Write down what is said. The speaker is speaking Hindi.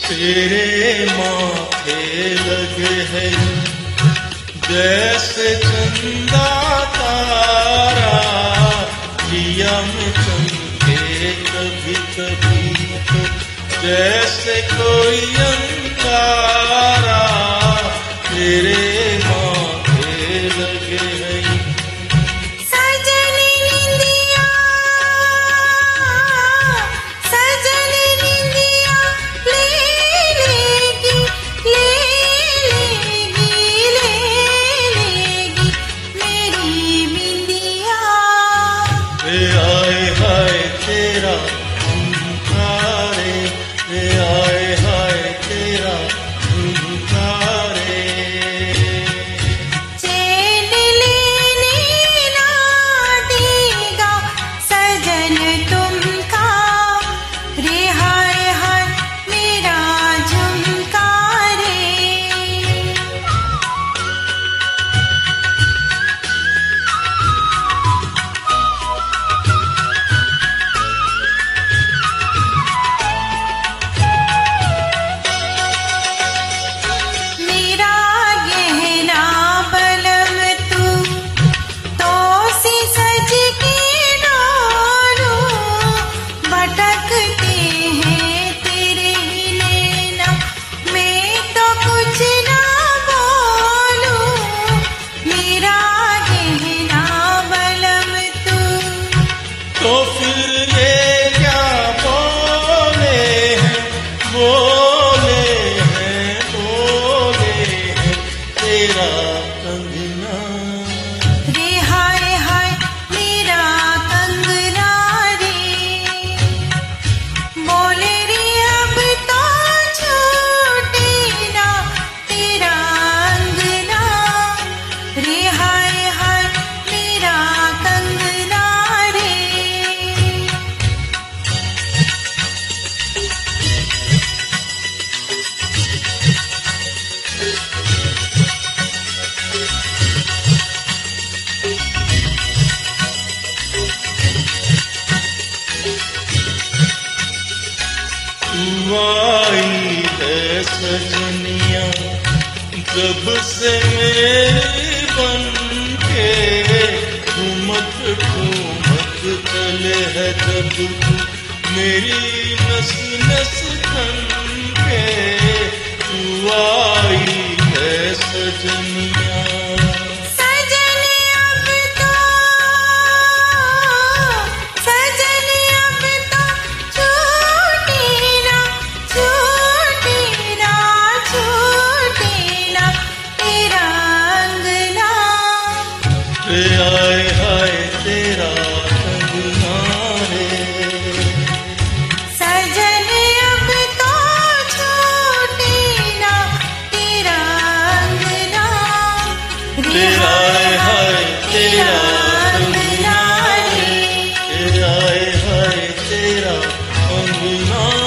तेरे माथे लगे है जैसे चंदा तारा, जिया में चमके कभी कभी तो जैसे कोई अंगारा। तेरे माथे लगे है आई है सजनिया जब से मेरी बन के, ठुमक ठुमक चले है जब तू मेरी नस नस तन के। तू आई है सजनिया आए हाय तेरा कंगना रे, सजन अब तो छूटे ना तेरा अंगना रे। आए हाय तेरा कंगना रे, आए हाय तेरा कंगना।